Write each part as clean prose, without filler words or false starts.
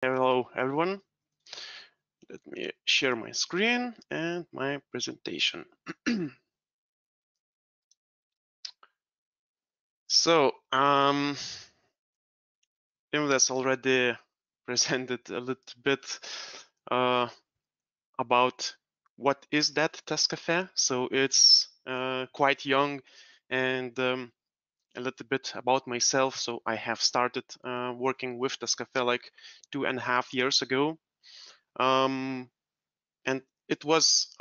Hello, everyone. Let me share my screen and my presentation. So, that's already presented a little bit about what is that TestCafe. So it's quite young, and a little bit about myself. So I have started working with TestCafe like 2.5 years ago, and it was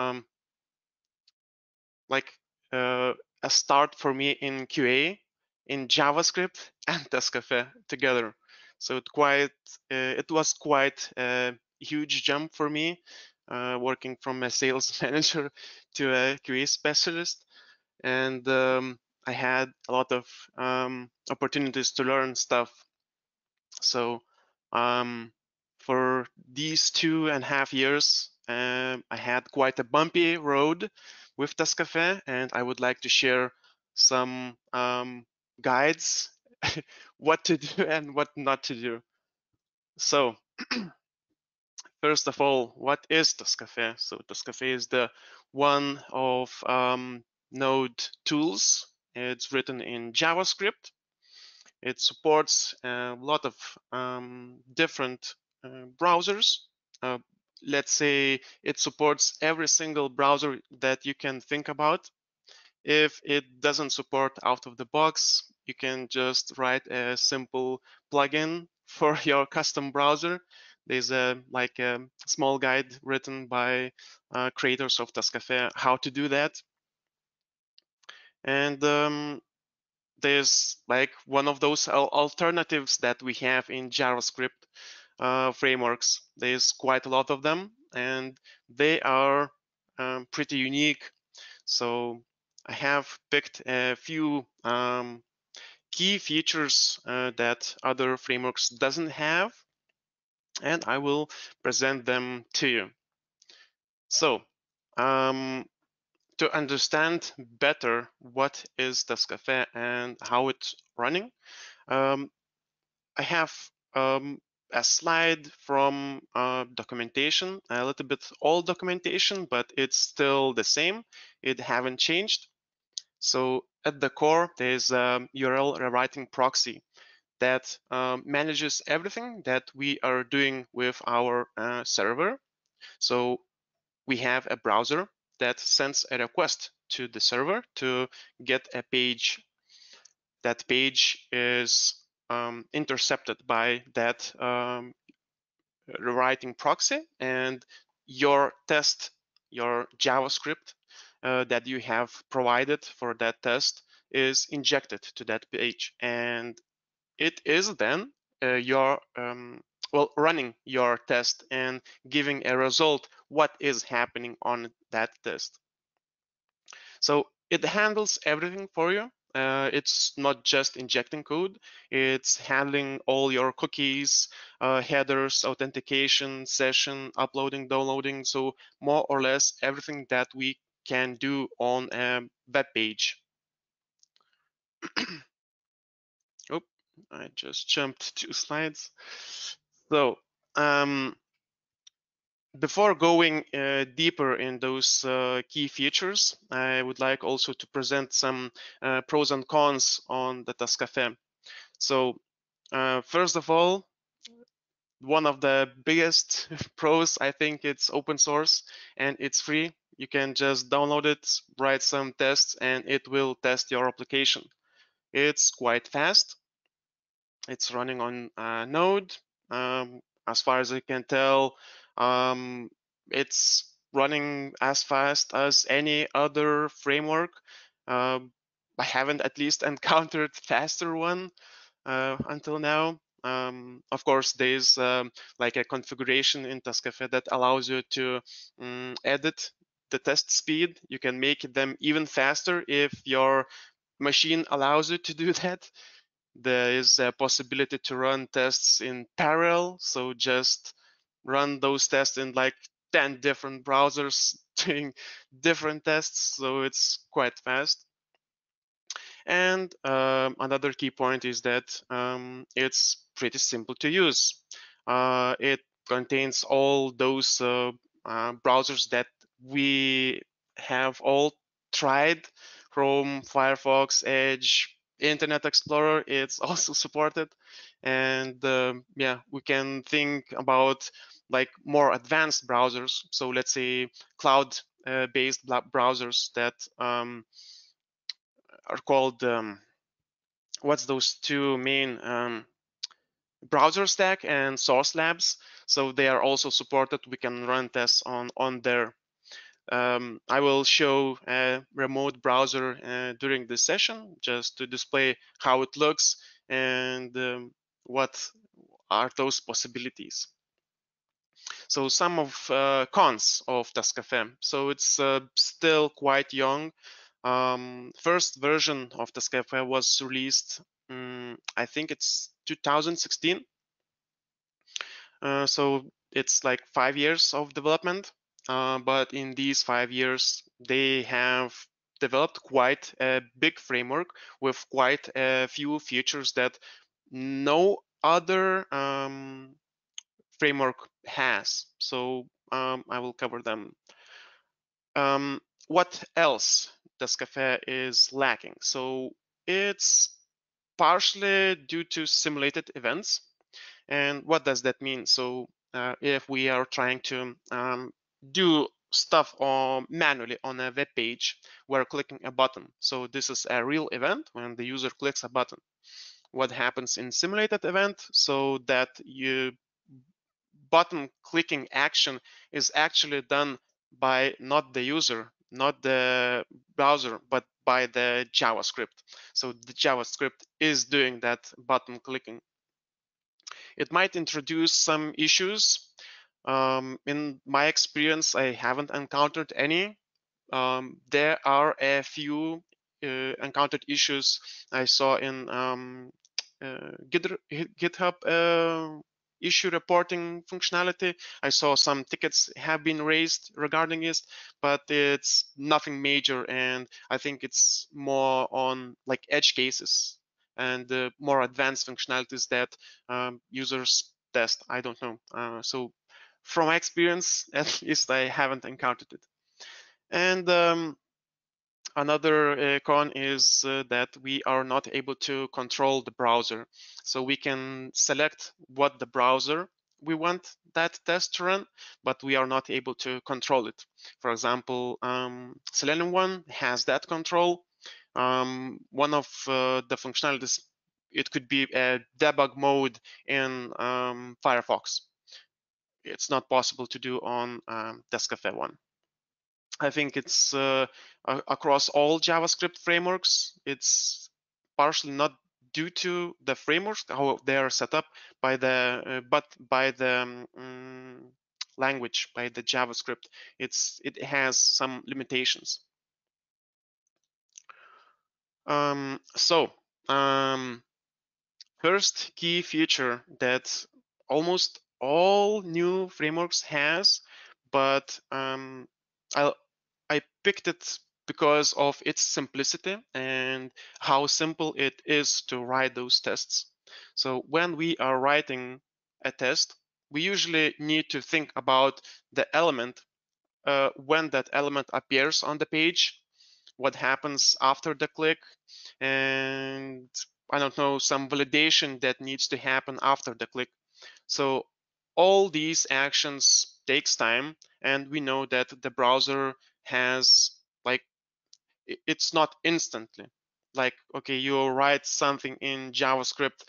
like a start for me in QA, in JavaScript and TestCafe together. So it was quite a huge jump for me, working from a sales manager to a QA specialist, and I had a lot of opportunities to learn stuff. So for these 2.5 years, I had quite a bumpy road with TestCafe, and I would like to share some guides, what to do and what not to do. So first of all, what is TestCafe? So TestCafe is the one of Node tools. It's written in JavaScript. It supports a lot of different browsers. Uh, let's say it supports every single browser that you can think about. If it doesn't support out of the box, you can just write a simple plugin for your custom browser. There's a small guide written by creators of TestCafe how to do that. And there's like one of those alternatives that we have in JavaScript frameworks. There's quite a lot of them, and they are pretty unique. So I have picked a few key features that other frameworks doesn't have, and I will present them to you. So to understand better what is TestCafe and how it's running, I have a slide from documentation, a little bit old documentation, but it's still the same. It haven't changed. So at the core, there's a URL rewriting proxy that manages everything that we are doing with our server. So we have a browser that sends a request to the server to get a page. That page is intercepted by that rewriting proxy, and your test, your JavaScript that you have provided for that test is injected to that page, and it is then your running your test and giving a result what is happening on that test. So it handles everything for you. It's not just injecting code, it's handling all your cookies, headers, authentication, session, uploading, downloading. So more or less everything that we can do on a web page. Oh, I just jumped 2 slides. So before going deeper in those key features, I would like also to present some pros and cons on the TestCafe. So first of all, one of the biggest pros, I think it's open source and it's free. You can just download it, write some tests, and it will test your application. It's quite fast. It's running on Node. As far as I can tell, it's running as fast as any other framework. I haven't at least encountered faster one until now. Of course, there's like a configuration in TestCafe that allows you to edit the test speed. You can make them even faster if your machine allows you to do that. There is a possibility to run tests in parallel. So just run those tests in like 10 different browsers doing different tests. So it's quite fast. And another key point is that it's pretty simple to use. It contains all those browsers that we have all tried: Chrome, Firefox, Edge, Internet Explorer. It's also supported. And yeah, we can think about like more advanced browsers. So let's say cloud based browsers that are called what's those two main browser stack and source labs. So they are also supported. We can run tests on there. I will show a remote browser during this session just to display how it looks and what are those possibilities. So some of cons of TestCafe. So it's still quite young. First version of TestCafe was released, I think it's 2016. So it's like 5 years of development. But in these 5 years, they have developed quite a big framework with quite a few features that no other framework has. So I will cover them. What else does Cafe is lacking? So it's partially due to simulated events. And what does that mean? So if we are trying to do stuff manually on a web page, we're clicking a button. So this is a real event when the user clicks a button. What happens in simulated event? So that you button clicking action is actually done by not the user, not the browser, but by the JavaScript. So the JavaScript is doing that button clicking. It might introduce some issues. In my experience, I haven't encountered any. There are a few encountered issues I saw in GitHub issue reporting functionality. I saw some tickets have been raised regarding it, but it's nothing major, and I think it's more on like edge cases and more advanced functionalities that users test. I don't know. So from my experience, at least I haven't encountered it. And another con is that we are not able to control the browser. So we can select what the browser we want that test to run, but we are not able to control it. For example, Selenium 1 has that control. One of the functionalities, it could be a debug mode in Firefox. It's not possible to do on TestCafe 1. I think it's across all JavaScript frameworks. It's partially not due to the frameworks, how they are set up by the, but by the language, by the JavaScript. It has some limitations. So first key feature that almost all new frameworks has, but I picked it because of its simplicity and how simple it is to write those tests. So when we are writing a test, we usually need to think about the element when that element appears on the page, what happens after the click, and I don't know, some validation that needs to happen after the click. So all these actions takes time, and we know that the browser has like it's not instantly. Like, okay, you write something in JavaScript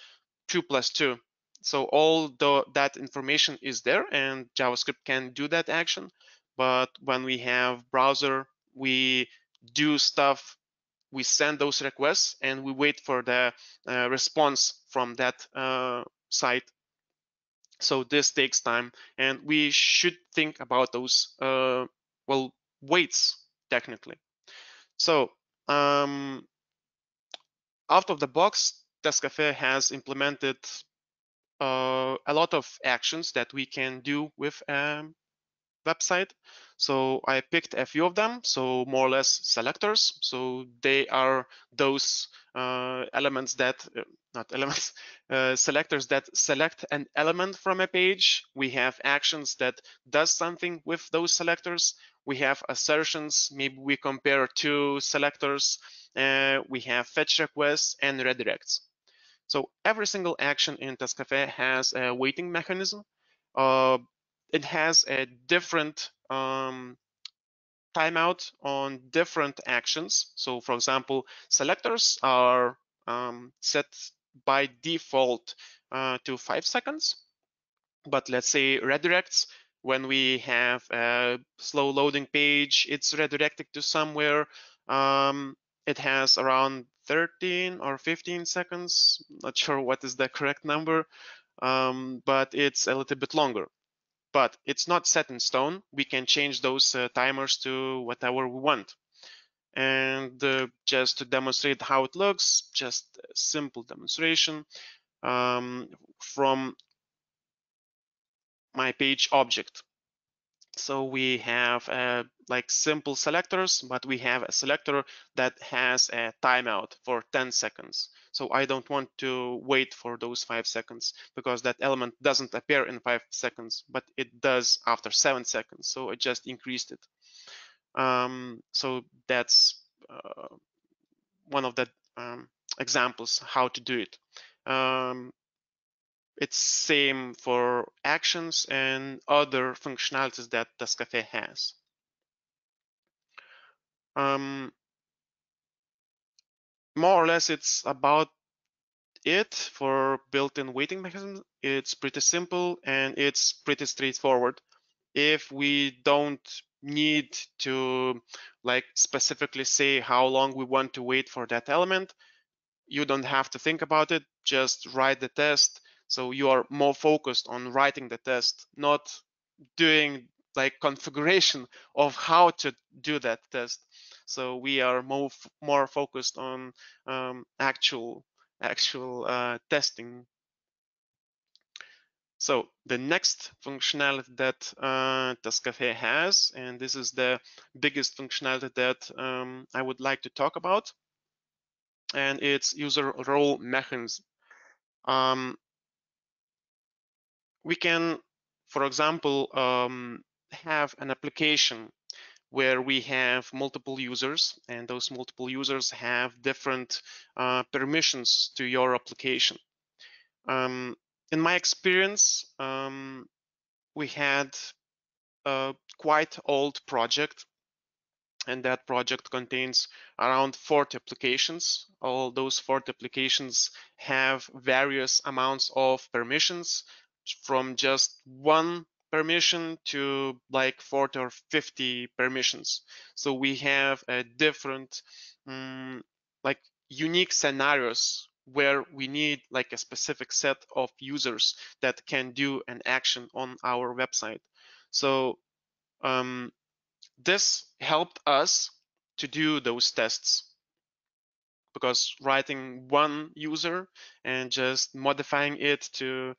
2+2. So all that information is there and JavaScript can do that action. But when we have browser, we do stuff, we send those requests and we wait for the response from that site. So this takes time and we should think about those, well, waits technically. So out of the box, TestCafe has implemented a lot of actions that we can do with a website. So I picked a few of them, so more or less selectors. So they are those elements that not elements, selectors that select an element from a page. We have actions that does something with those selectors. We have assertions. Maybe we compare two selectors. We have fetch requests and redirects. So every single action in TestCafe has a weighting mechanism. It has a different timeout on different actions. So for example, selectors are set by default to 5 seconds. But let's say redirects, when we have a slow loading page, it's redirected to somewhere. It has around 13 or 15 seconds. Not sure what is the correct number, but it's a little bit longer. But it's not set in stone. We can change those timers to whatever we want. And just to demonstrate how it looks, just a simple demonstration from my page object. So we have like simple selectors, but we have a selector that has a timeout for 10 seconds. So I don't want to wait for those 5 seconds because that element doesn't appear in 5 seconds, but it does after 7 seconds. So I just increased it. So that's one of the examples how to do it. It's same for actions and other functionalities that TestCafe has. More or less, it's about it for built-in weighting mechanisms. It's pretty simple and it's pretty straightforward. If we don't need to like specifically say how long we want to wait for that element, you don't have to think about it. Just write the test. So you are more focused on writing the test, not doing like configuration of how to do that test. So we are more focused on actual testing. So the next functionality that TestCafe has, and this is the biggest functionality that I would like to talk about, and it's user role mechanism. We can, for example, have an application where we have multiple users, and those multiple users have different permissions to your application. In my experience, we had a quite old project, and that project contains around 40 applications. All those 40 applications have various amounts of permissions, from just one permission to like 40 or 50 permissions. So we have a different like unique scenarios where we need like a specific set of users that can do an action on our website. So this helped us to do those tests, because writing one user and just modifying it to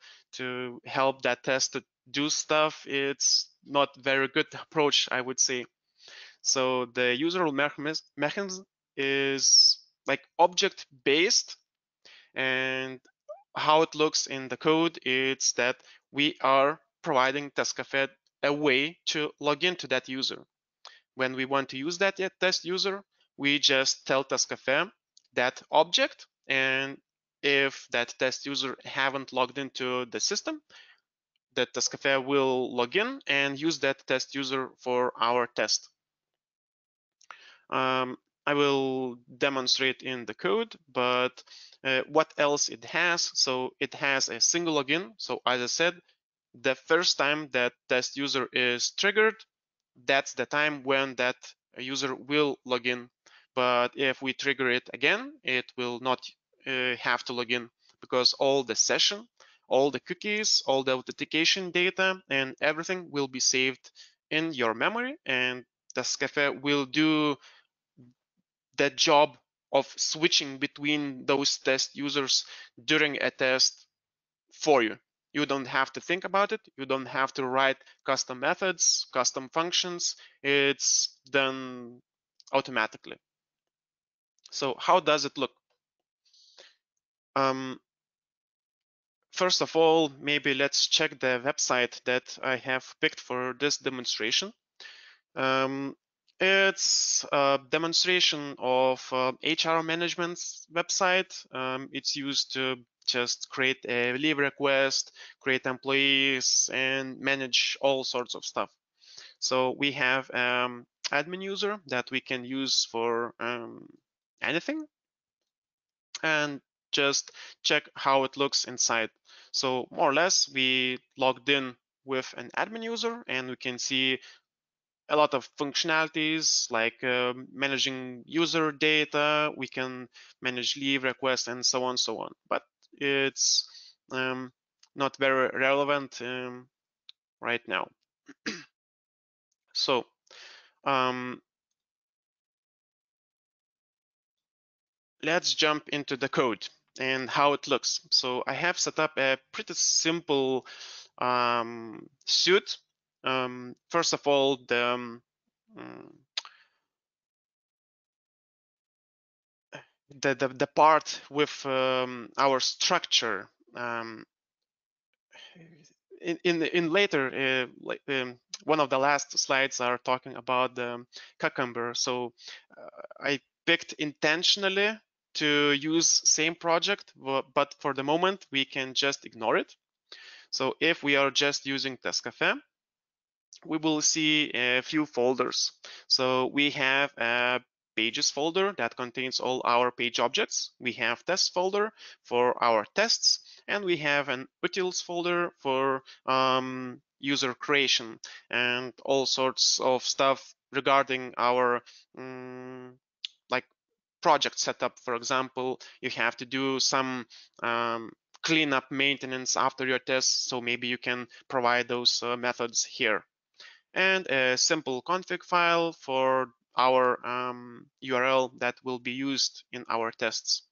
help that test to do stuff, it's not very good approach, I would say. So the user role mechanism is like object based, and how it looks in the code, it's that we are providing TestCafe a way to log into that user. When we want to use that test user, we just tell TestCafe that object, and if that test user haven't logged into the system, that TestCafe will log in and use that test user for our test. I will demonstrate in the code, but what else it has? So it has a single login. So as I said, the first time that test user is triggered, that's the time when that user will log in. But if we trigger it again, it will not have to log in, because all the session, all the cookies, all the authentication data, and everything will be saved in your memory, and TestCafe will do the job of switching between those test users during a test for you. You don't have to think about it. You don't have to write custom methods, custom functions. It's done automatically. So how does it look? First of all, maybe let's check the website that I have picked for this demonstration. It's a demonstration of HR management's website. It's used to just create a leave request, create employees, and manage all sorts of stuff. So we have admin user that we can use for anything, and just check how it looks inside. So more or less, we logged in with an admin user, and we can see a lot of functionalities like managing user data. We can manage leave requests and so on, so on. But it's not very relevant right now. So um, let's jump into the code and how it looks. So I have set up a pretty simple suite. First of all, the part with our structure. In later, one of the last slides are talking about the cucumber. So I picked intentionally to use same project, but for the moment we can just ignore it. So if we are just using TestCafe, we will see a few folders. So we have a pages folder that contains all our page objects. We have test folder for our tests, and we have an utils folder for user creation and all sorts of stuff regarding our like project setup. For example, you have to do some cleanup maintenance after your tests, so maybe you can provide those methods here, and a simple config file for our URL that will be used in our tests.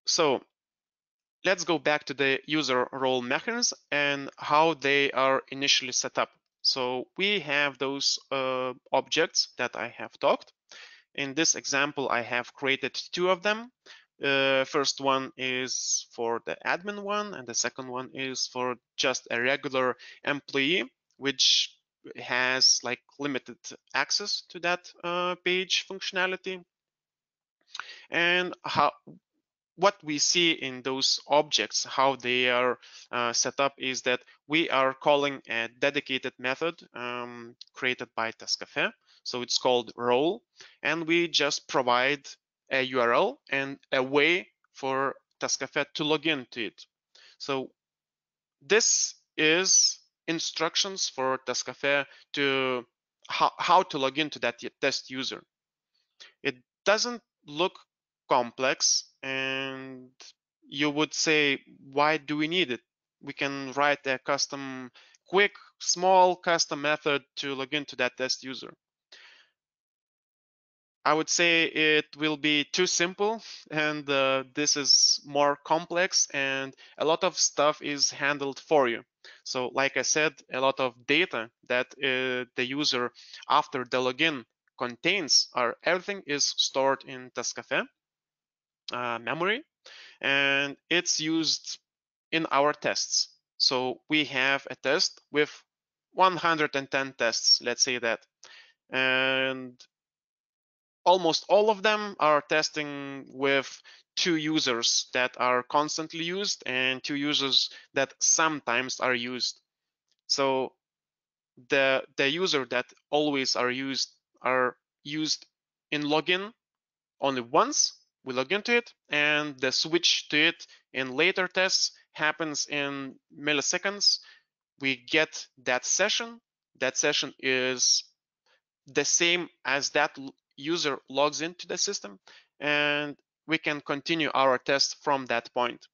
So let's go back to the user role mechanisms and how they are initially set up. So we have those objects that I have talked. In this example, I have created two of them. First one is for the admin one, and the second one is for just a regular employee, which has like limited access to that page functionality. And what we see in those objects, how they are set up, is that we are calling a dedicated method created by TestCafe. So it's called role, and we just provide a URL and a way for TestCafe to log into it. So this is instructions for TestCafe to how to log into that test user. It doesn't look complex, and you would say, why do we need it? We can write a custom, quick, small custom method to log into that test user. I would say it will be too simple, and this is more complex, and a lot of stuff is handled for you. So like I said, a lot of data that the user after the login contains, everything is stored in TestCafe memory, and it's used in our tests. So we have a test with 110 tests, let's say that, and almost all of them are testing with two users that are constantly used and two users that sometimes are used. So the user that always are used in login only once. We log into it, and the switch to it in later tests happens in milliseconds. We get that session. That session is the same as that user logs into the system, and we can continue our test from that point.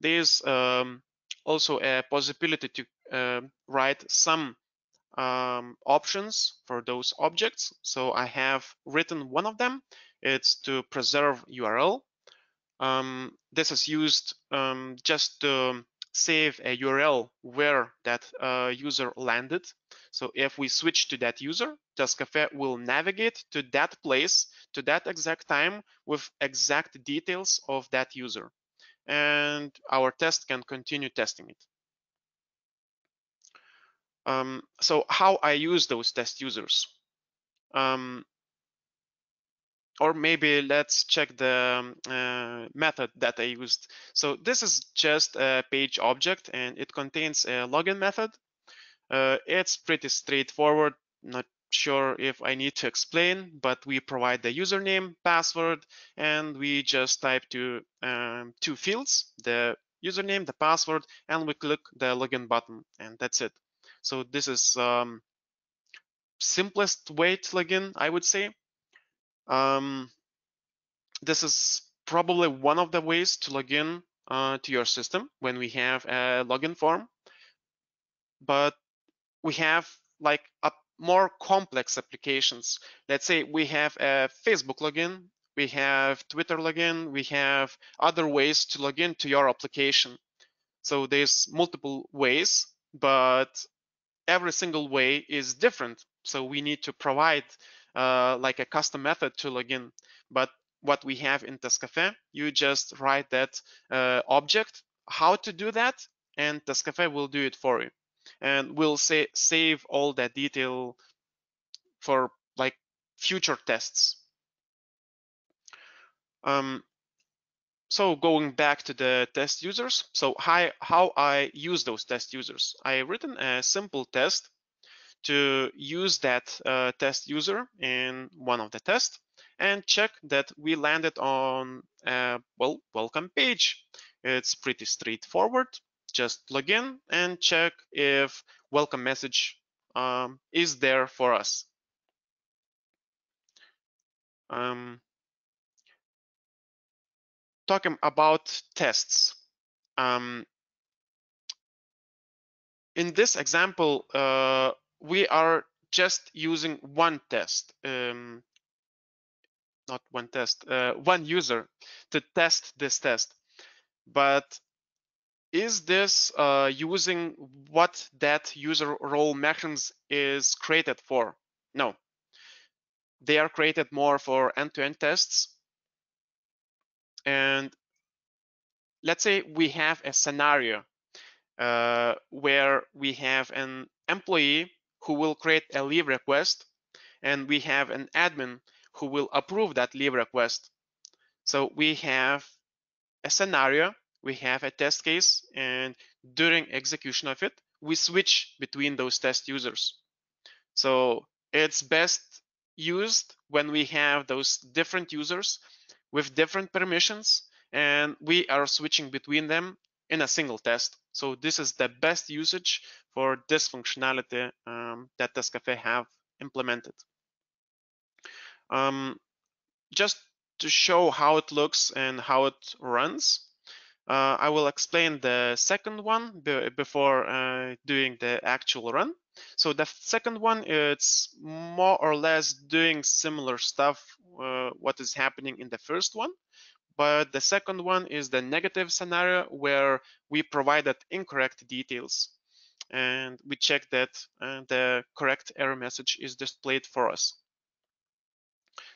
There's also a possibility to write some options for those objects. So I have written one of them. It's to preserve URL. This is used just to save a URL where that user landed. So if we switch to that user, TestCafe will navigate to that place, to that exact time, with exact details of that user. And our test can continue testing it. So how I use those test users? Or maybe let's check the method that I used. So this is just a page object, and it contains a login method. It's pretty straightforward. Not sure if I need to explain, but we provide the username, password, and we just type two fields, the username, the password, and we click the login button, and that's it. So this is simplest way to log in, I would say. This is probably one of the ways to log in to your system when we have a login form, but we have like a more complex applications. Let's say we have a Facebook login, we have Twitter login, we have other ways to log in to your application. So there's multiple ways, but every single way is different. So we need to provide like a custom method to log in. But what we have in TestCafe, you just write that object, how to do that, and TestCafe will do it for you. And we'll save all that detail for like future tests. So going back to the test users, so how I use those test users. I written a simple test to use that test user in one of the tests and check that we landed on a welcome page. It's pretty straightforward. Just log in and check if welcome message is there for us. Talking about tests. In this example, we are just using one test, not one test, one user to test this test. But is this using what that user role mechanism is created for? No. They are created more for end-to-end tests. And let's say we have a scenario where we have an employee who will create a leave request, and we have an admin who will approve that leave request. So we have a scenario, we have a test case, and during execution of it, we switch between those test users. So it's best used when we have those different users with different permissions, and we are switching between them in a single test. So this is the best usage for this functionality that TestCafe have implemented. Just to show how it looks and how it runs, I will explain the second one before doing the actual run. So the second one, it's more or less doing similar stuff, what is happening in the first one. But the second one is the negative scenario where we provided incorrect details. And we check that the correct error message is displayed for us.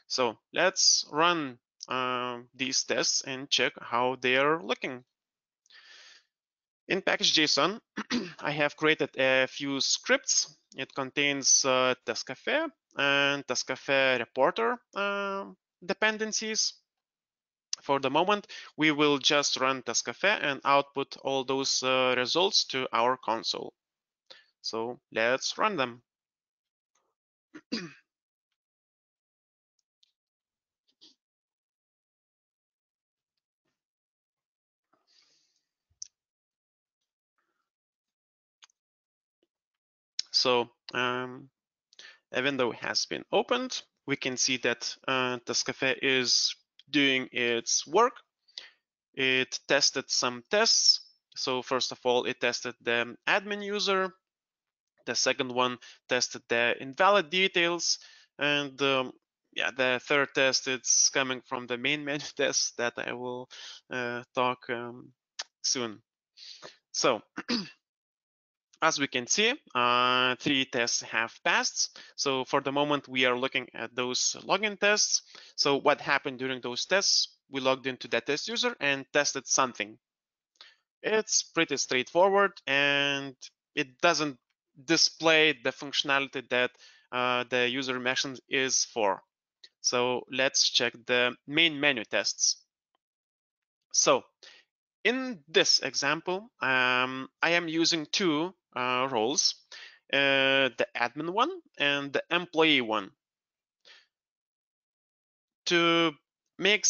So let's run these tests and check how they are looking. In package.json, I have created a few scripts. It contains TestCafe and TestCafe reporter dependencies. For the moment, we will just run TestCafe and output all those results to our console. So let's run them. So a window has been opened. We can see that TestCafe is doing its work. It tested some tests. So first of all, it tested the admin user. The second one tested the invalid details. And yeah, the third test, it's coming from the main menu test that I will talk soon. So as we can see, 3 tests have passed. So for the moment, we are looking at those login tests. So what happened during those tests? We logged into that test user and tested something. It's pretty straightforward, and it doesn't display the functionality that the user mentioned is for. So let's check the main menu tests. So in this example, I am using two roles, the admin one and the employee one. To make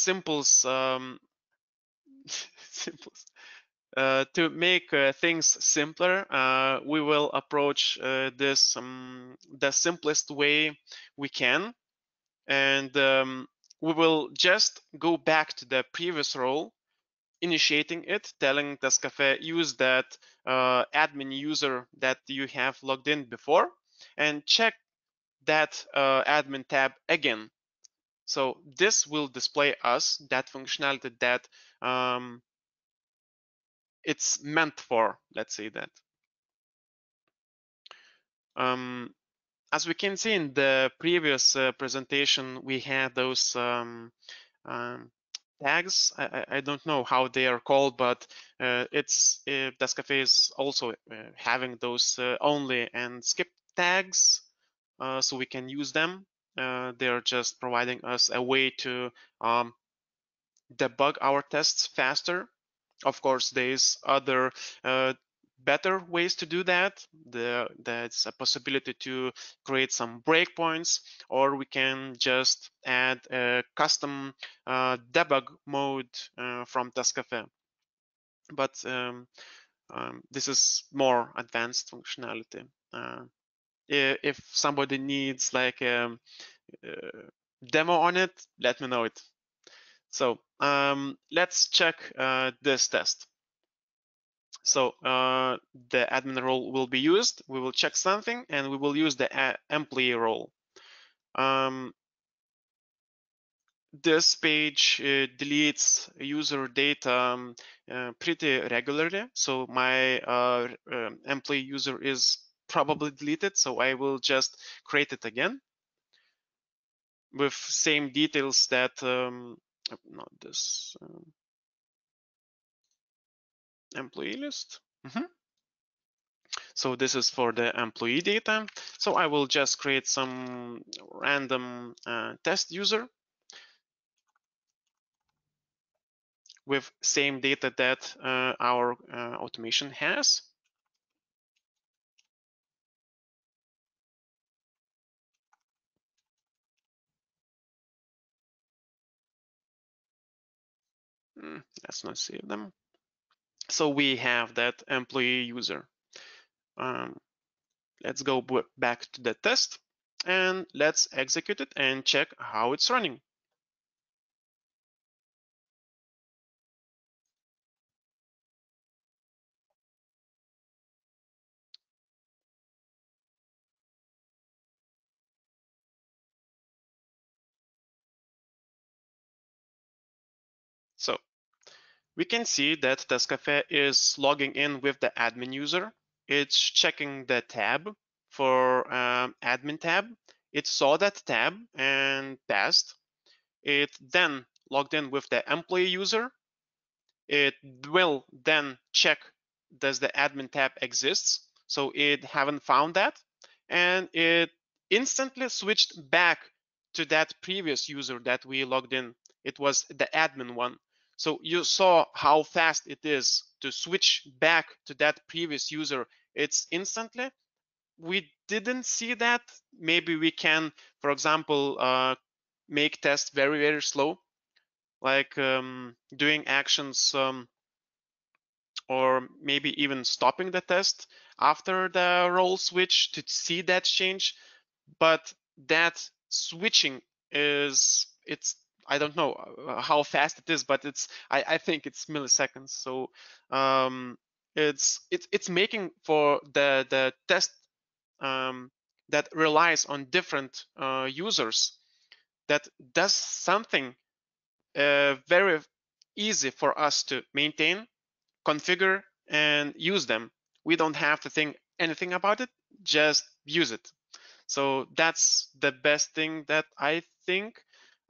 to make things simpler, we will approach this the simplest way we can, and we will just go back to the previous role, initiating it, telling TestCafe use that admin user that you have logged in before, and check that admin tab again. So this will display us that functionality that it's meant for, let's say that. As we can see in the previous presentation, we had those tags. I don't know how they are called, but TestCafe is also having those only and skip tags, so we can use them. They're just providing us a way to debug our tests faster. Of course, there's other better ways to do that. That's a possibility to create some breakpoints, or we can just add a custom debug mode from TestCafe. But this is more advanced functionality. If somebody needs like a demo on it, let me know it. So let's check this test. So the admin role will be used. We will check something, and we will use the employee role. This page deletes user data pretty regularly. So my employee user is probably deleted. So I will just create it again with same details that not this employee list. So this is for the employee data. So I will just create some random test user with same data that our automation has. Let's not save them. So we have that employee user. Let's go back to the test and let's execute it and check how it's running. So we can see that TestCafe is logging in with the admin user. It's checking the tab for admin tab. It saw that tab and passed. It then logged in with the employee user. It will then check does the admin tab exists. So it haven't found that, and it instantly switched back to that previous user that we logged in. It was the admin one. So you saw how fast it is to switch back to that previous user. It's instantly. We didn't see that. Maybe we can, for example, make tests very, very slow, like doing actions or maybe even stopping the test after the role switch to see that change. But that switching it's I don't know how fast it is, but I think it's milliseconds. So it's making for the test that relies on different users, that does something very easy for us to maintain, configure, and use them. We don't have to think anything about it, just use it. So that's the best thing that I think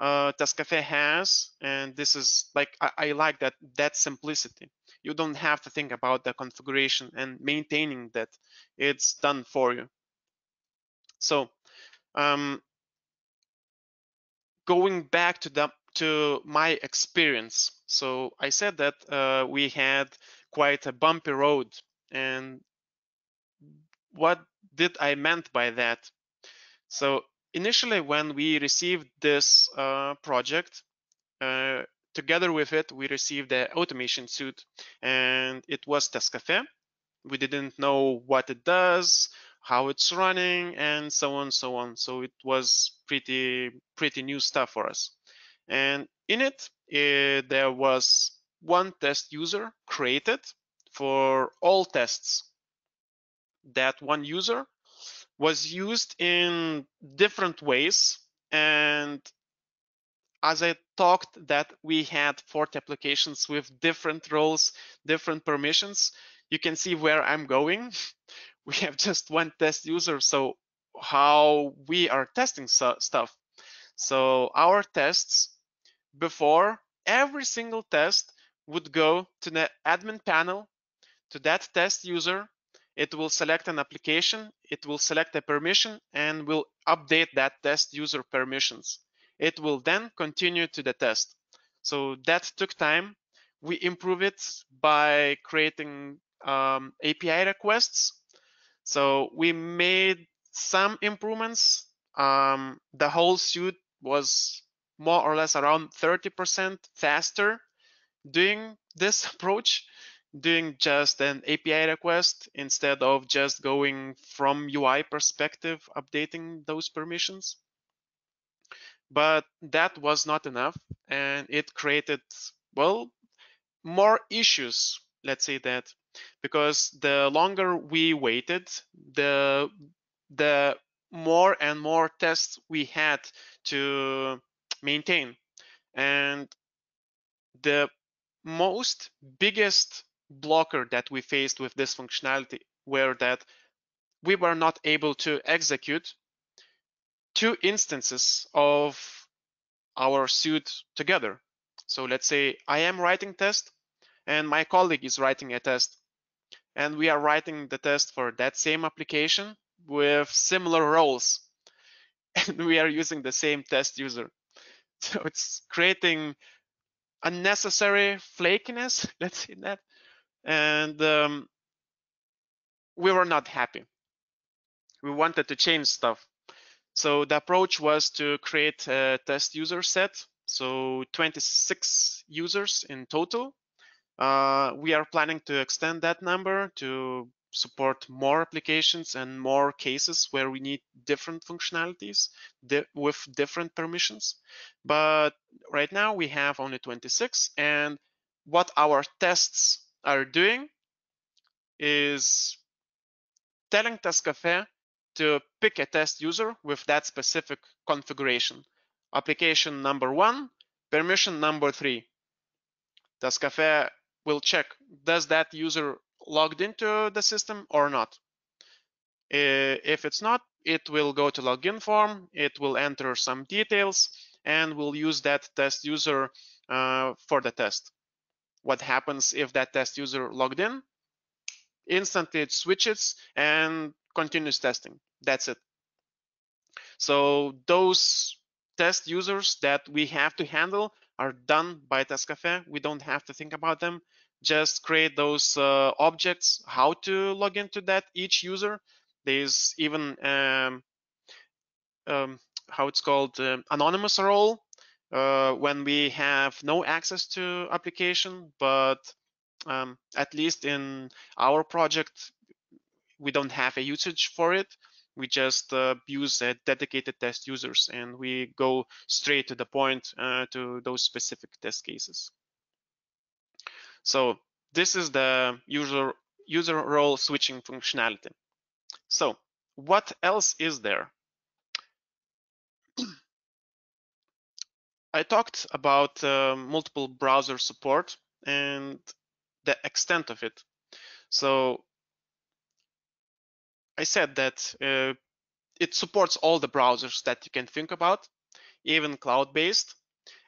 TestCafe has, and this is like I like that simplicity. You don't have to think about the configuration and maintaining that; it's done for you. So going back to my experience, so I said that we had quite a bumpy road, and what did I meant by that? So initially, when we received this project, uh, together with it, we received the automation suite, and it was TestCafe. We didn't know what it does, how it's running, and so on, so on. So it was pretty new stuff for us. And in it, there was one test user created for all tests. That one user was used in different ways. And as I talked that we had 40 applications with different roles, different permissions, you can see where I'm going. We have just one test user, so how we are testing stuff. So our tests, before every single test, would go to the admin panel, to that test user. It will select an application, it will select a permission, and will update that test user permissions. It will then continue to the test. So that took time. We improve it by creating API requests. So we made some improvements. The whole suite was more or less around 30% faster doing this approach, doing just an API request instead of just going from UI perspective, updating those permissions. But that was not enough, and it created, well, more issues, let's say that, because the longer we waited, the more and more tests we had to maintain. And the most biggest blocker that we faced with this functionality were that we were not able to execute two instances of our suite together. So let's say I am writing test and my colleague is writing a test, and we are writing the test for that same application with similar roles, and we are using the same test user. So it's creating unnecessary flakiness, let's say that, and we were not happy. We wanted to change stuff. So the approach was to create a test user set, so 26 users in total. We are planning to extend that number to support more applications and more cases where we need different functionalities with different permissions. But right now we have only 26, and what our tests are doing is telling TestCafe to pick a test user with that specific configuration. Application number 1, permission number 3. TestCafe will check, does that user logged into the system or not? If it's not, it will go to login form, it will enter some details, and will use that test user for the test. What happens if that test user logged in? Instantly it switches and continues testing. That's it. So those test users that we have to handle are done by TestCafe. We don't have to think about them. Just create those objects, how to log into that each user. There's even how it's called anonymous role when we have no access to application, but at least in our project, we don't have a usage for it. We just use dedicated test users, and we go straight to the point to those specific test cases. So this is the user role switching functionality. So what else is there? I talked about multiple browser support and the extent of it. So I said that it supports all the browsers that you can think about, even cloud-based.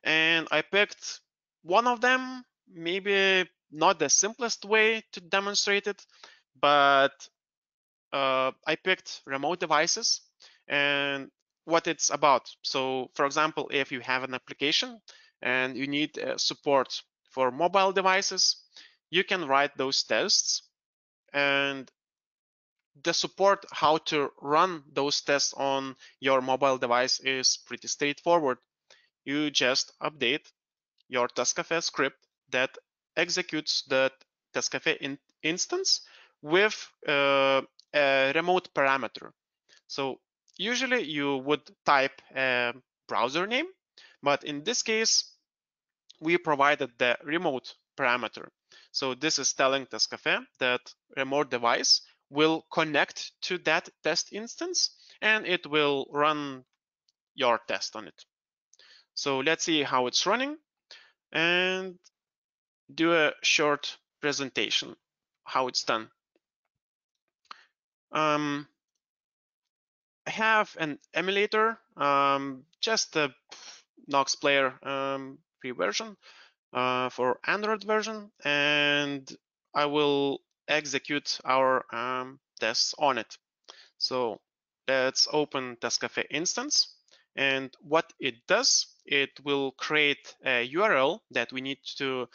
And I picked one of them, maybe not the simplest way to demonstrate it, but I picked remote devices and what it's about. So, for example, if you have an application and you need support for mobile devices, you can write those tests, and the support how to run those tests on your mobile device is pretty straightforward. You just update your TestCafe script that executes the TestCafe instance with a remote parameter. So usually you would type a browser name, but in this case, we provided the remote parameter. So this is telling TestCafe that remote device will connect to that test instance and it will run your test on it. So let's see how it's running and do a short presentation how it's done. I have an emulator, just a Nox Player free version for Android version, and I will execute our tests on it. So let's open TestCafe instance. And what it does, it will create a URL that we need to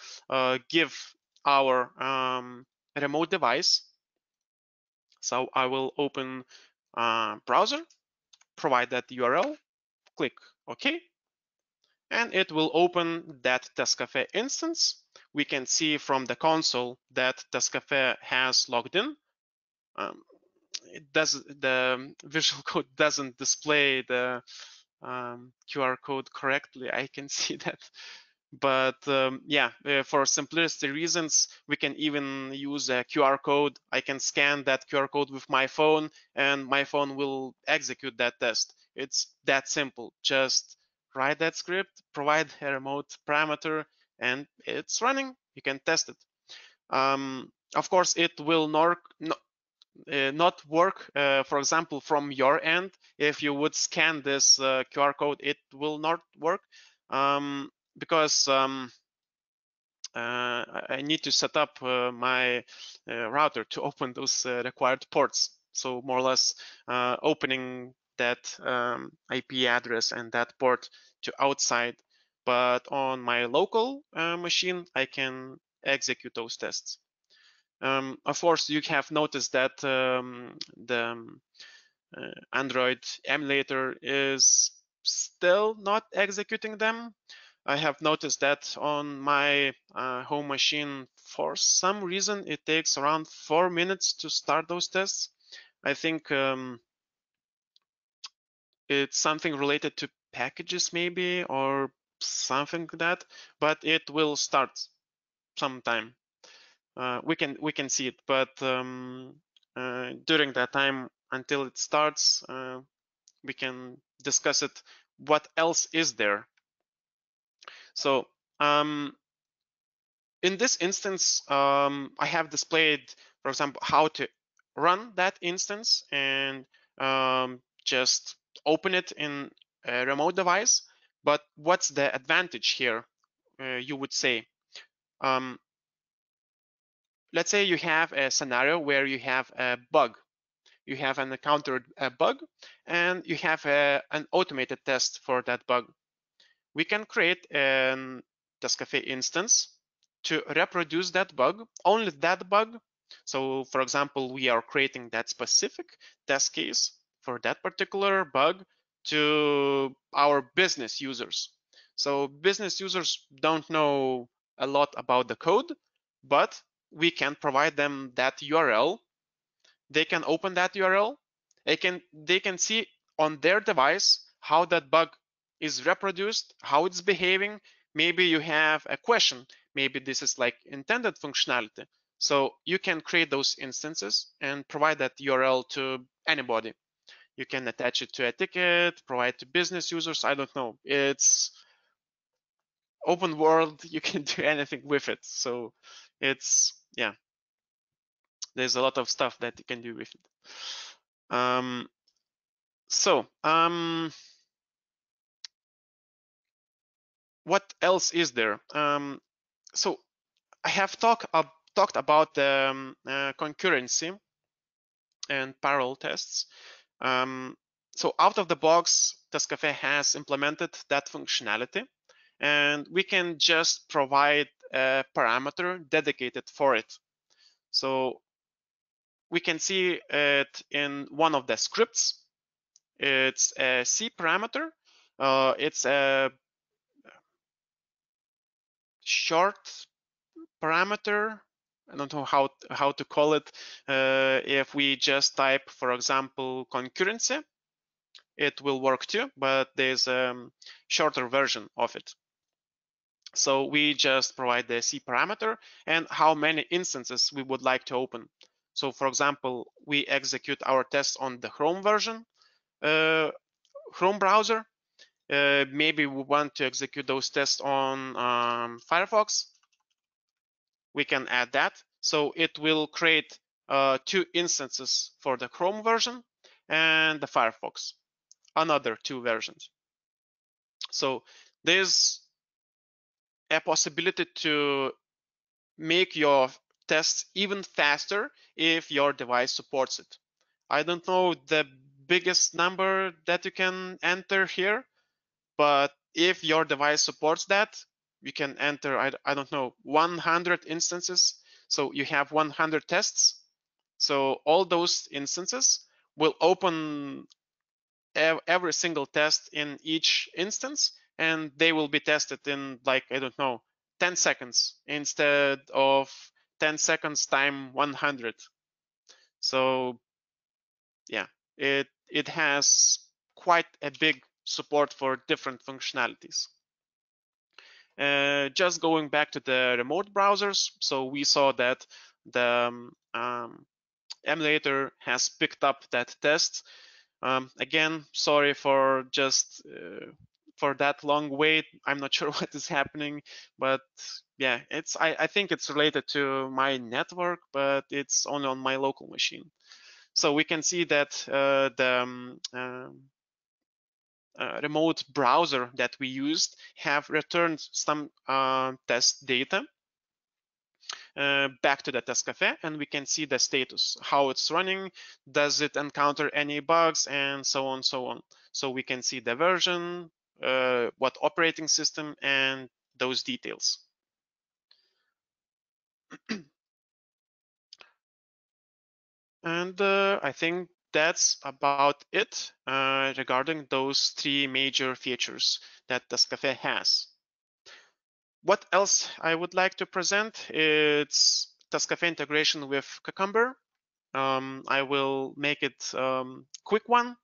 give our remote device. So I will open browser, provide that URL, click OK, and it will open that TestCafe instance. We can see from the console that TestCafe has logged in. The visual code doesn't display the QR code correctly. I can see that. But yeah, for simplicity reasons, we can even use a QR code. I can scan that QR code with my phone and my phone will execute that test. It's that simple. Just write that script, provide a remote parameter, and it's running. You can test it. Of course, it will not work, for example, from your end. If you would scan this QR code, it will not work because I need to set up my router to open those required ports. So more or less opening that IP address and that port to outside. But on my local machine, I can execute those tests. Of course, you have noticed that the Android emulator is still not executing them. I have noticed that on my home machine, for some reason, it takes around 4 minutes to start those tests. I think it's something related to packages maybe or something like that, but it will start sometime. We can see it, but during that time until it starts, we can discuss it. What else is there? So in this instance, I have displayed, for example, how to run that instance and just open it in a remote device. But what's the advantage here? You would say. Let's say you have a scenario where you have a bug. You have encountered a bug and you have an automated test for that bug. We can create an TestCafe instance to reproduce that bug, only that bug. So for example, we are creating that specific test case for that particular bug to our business users. So business users don't know a lot about the code, but we can provide them that URL. They can open that URL. They can see on their device how that bug is reproduced, how it's behaving. Maybe you have a question. Maybe this is like intended functionality. So you can create those instances and provide that URL to anybody. You can attach it to a ticket, provide to business users. I don't know. It's open world. You can do anything with it. So it's, yeah. There's a lot of stuff that you can do with it. What else is there? So I have talked about the concurrency and parallel tests. So out of the box, TestCafe has implemented that functionality, and we can just provide a parameter dedicated for it. So we can see it in one of the scripts. It's a C parameter. It's a short parameter. I don't know how to call it. If we just type, for example, concurrency, it will work too, but there's a shorter version of it. So we just provide the C parameter and how many instances we would like to open. So for example, we execute our test on the Chrome version, Chrome browser. Maybe we want to execute those tests on Firefox. We can add that. So it will create 2 instances for the Chrome version and the Firefox, another 2 versions. So there's a possibility to make your tests even faster if your device supports it. I don't know the biggest number that you can enter here, but if your device supports that, you can enter, I don't know, 100 instances. So you have 100 tests. So all those instances will open every single test in each instance, and they will be tested in, like, I don't know, 10 seconds instead of 10 seconds time 100. So yeah, it has quite a big support for different functionalities. Just going back to the remote browsers, so we saw that the emulator has picked up that test. Again, sorry for just for that long wait. I'm not sure what is happening, but yeah, I think it's related to my network, but it's only on my local machine. So we can see that the remote browser that we used have returned some test data back to the TestCafe, and we can see the status, how it's running, does it encounter any bugs, and so on, so on. So we can see the version, what operating system, and those details. And I think that's about it regarding those 3 major features that TestCafe has. What else I would like to present? It's TestCafe integration with Cucumber. I will make it quick one.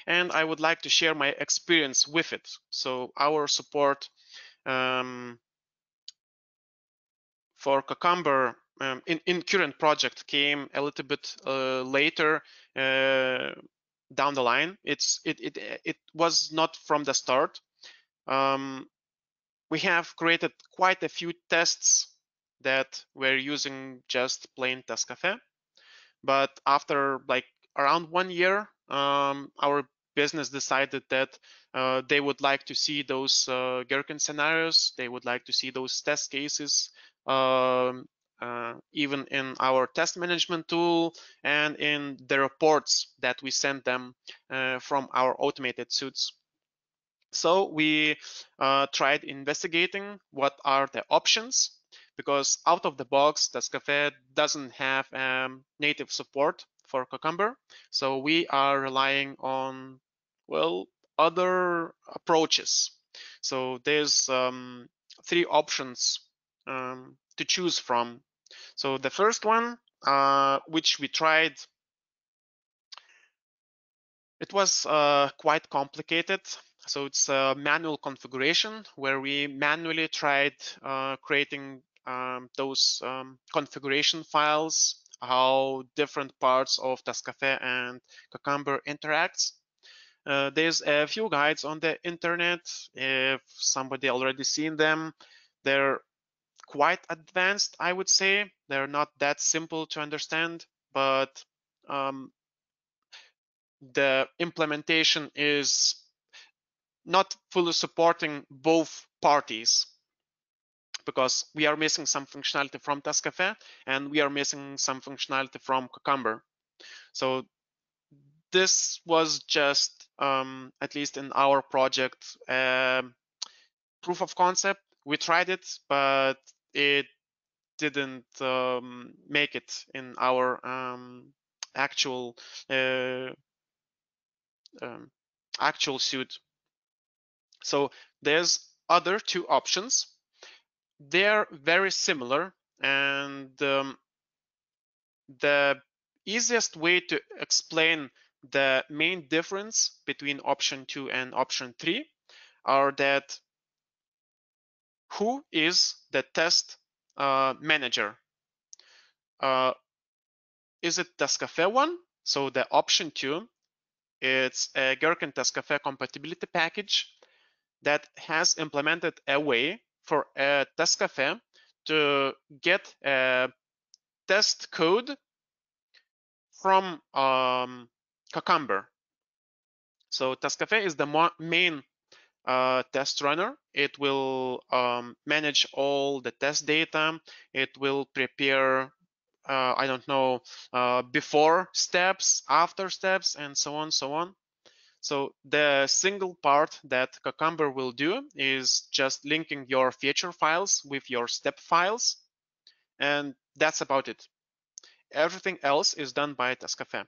And I would like to share my experience with it. So our support for Cucumber in current project came a little bit later down the line. It was not from the start. We have created quite a few tests that were using just plain TestCafe. But after like around 1 year, our business decided that they would like to see those Gherkin scenarios. They would like to see those test cases, even in our test management tool and in the reports that we send them from our automated suits. So we tried investigating what are the options, because out of the box, TestCafe doesn't have native support for Cucumber. So we are relying on, well, other approaches. So there's 3 options to choose from. So the first one, which we tried, it was quite complicated. So it's a manual configuration where we manually tried creating those configuration files, how different parts of TestCafe and Cucumber interacts. There's a few guides on the internet. If somebody already seen them, they're quite advanced, I would say. They're not that simple to understand, but the implementation is not fully supporting both parties, because we are missing some functionality from TestCafe and we are missing some functionality from Cucumber. So this was just, at least in our project, proof of concept. We tried it, but it didn't make it in our actual actual suit. So there's other two options. They're very similar, and the easiest way to explain the main difference between option 2 and option 3 are that who is the test manager? Is it TestCafe one? So the option 2, it's a Gherkin TestCafe compatibility package that has implemented a way for a TestCafe to get a test code from Cucumber. So TestCafe is the main test runner. It will manage all the test data. It will prepare, I don't know, before steps, after steps, and so on, so on. So the single part that Cucumber will do is just linking your feature files with your step files, and that's about it. Everything else is done by TestCafe.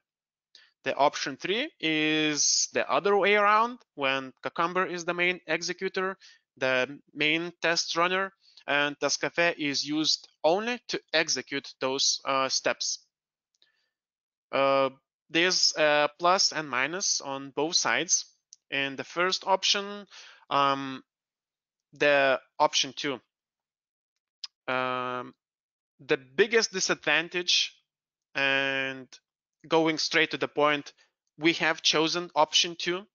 The option 3 is the other way around, when Cucumber is the main executor, the main test runner, and TestCafe is used only to execute those steps. There's a plus and minus on both sides. In the first option, the option 2, the biggest disadvantage, and going straight to the point, we have chosen option 2.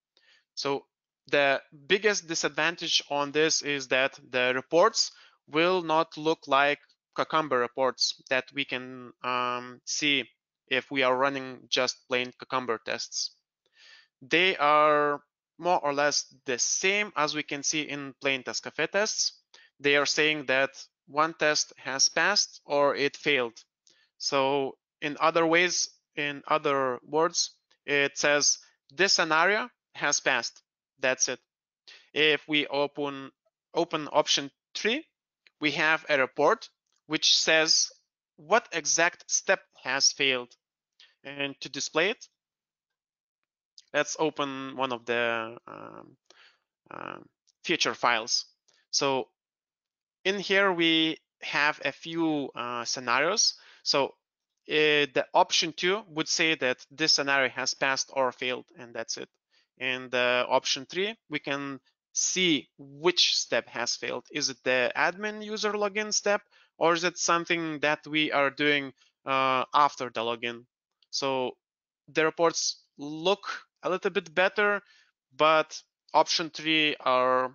So the biggest disadvantage on this is that the reports will not look like Cucumber reports that we can see if we are running just plain Cucumber tests. They are more or less the same as we can see in plain TestCafe tests. They are saying that one test has passed or it failed. So in other ways, in other words, it says this scenario has passed. That's it. If we open option 3, we have a report which says what exact step has failed. And to display it, let's open one of the feature files. So in here, we have a few scenarios. So the option 2 would say that this scenario has passed or failed, and that's it. In the option 3, we can see which step has failed. Is it the admin user login step, or is it something that we are doing after the login? So the reports look a little bit better, but option 3 are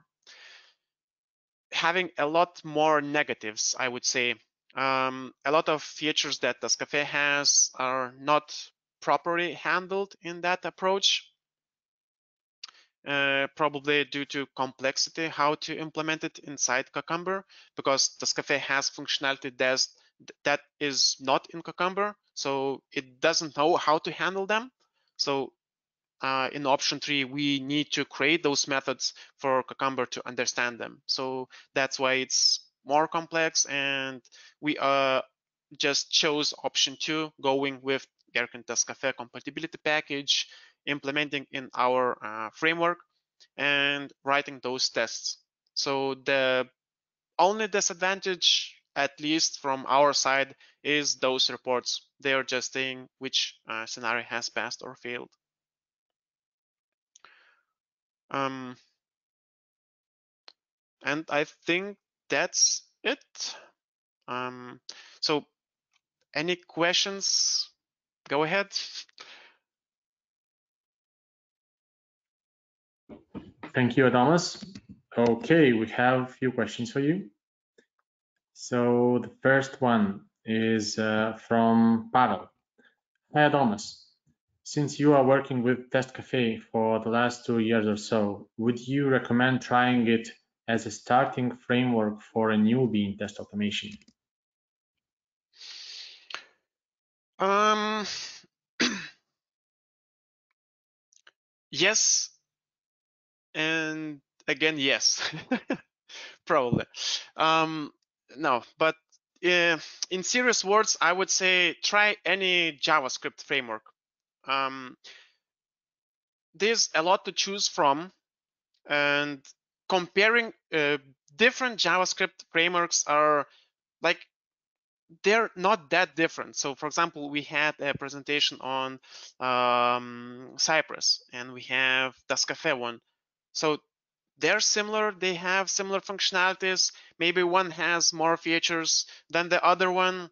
having a lot more negatives, I would say. A lot of features that TestCafe has are not properly handled in that approach, probably due to complexity, how to implement it inside Cucumber, because TestCafe has functionality that is not in Cucumber, so it doesn't know how to handle them. So in option 3, we need to create those methods for Cucumber to understand them. So that's why it's more complex, and we just chose option 2, going with Gherkin TestCafe compatibility package, implementing in our framework, and writing those tests. So the only disadvantage, at least from our side, is those reports. They are just saying which scenario has passed or failed. And I think that's it. So any questions? Go ahead. Thank you, Adomas. Okay, we have a few questions for you. So the first one is from Pavel. Hi, Adomas. Since you are working with TestCafe for the last 2 years or so, would you recommend trying it as a starting framework for a newbie in test automation? Um, yes, and again, yes, probably. No, but in serious words, I would say try any JavaScript framework. Um, there's a lot to choose from, and comparing different JavaScript frameworks are like they're not that different. So, for example, we had a presentation on Cypress, and we have TestCafe one. So they're similar. They have similar functionalities. Maybe one has more features than the other one,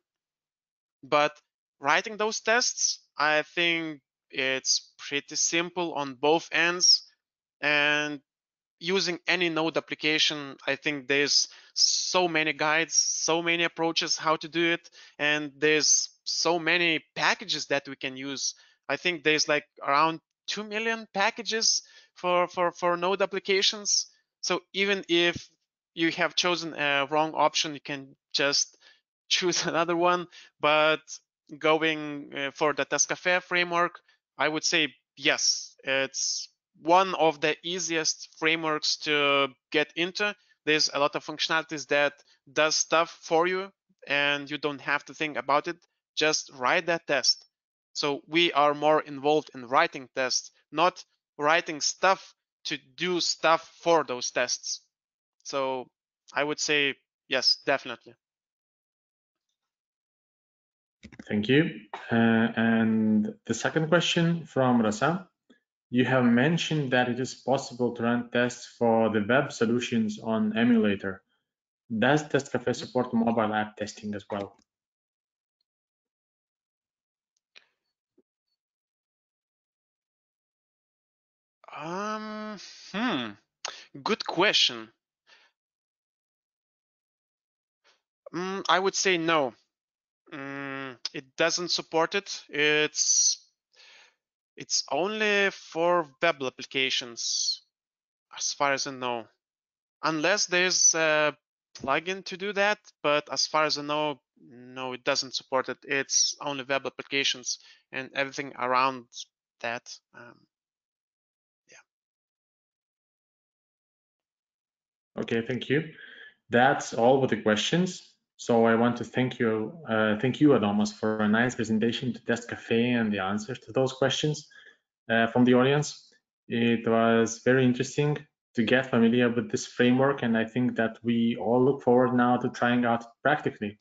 but writing those tests, I think it's pretty simple on both ends. And using any node application, I think there's so many guides, so many approaches how to do it, and there's so many packages that we can use. I think there's like around 2 million packages for node applications. So even if you have chosen a wrong option, you can just choose another one. But going for the TestCafe framework, I would say yes, it's one of the easiest frameworks to get into. There's a lot of functionalities that does stuff for you, and you don't have to think about it. Just write that test. So we are more involved in writing tests, not writing stuff to do stuff for those tests. So I would say yes, definitely. Thank you. And the second question from Rasa. You have mentioned that it is possible to run tests for the web solutions on emulator. Does TestCafe support mobile app testing as well? Um, hmm, good question. I would say no. It doesn't support it. It's only for web applications, as far as I know. Unless there's a plugin to do that, but as far as I know, no, it doesn't support it. It's only web applications and everything around that. Yeah. Okay, thank you. That's all with the questions. So I want to thank you, Adomas, for a nice presentation to TestCafe and the answers to those questions from the audience. It was very interesting to get familiar with this framework, and I think that we all look forward now to trying out practically.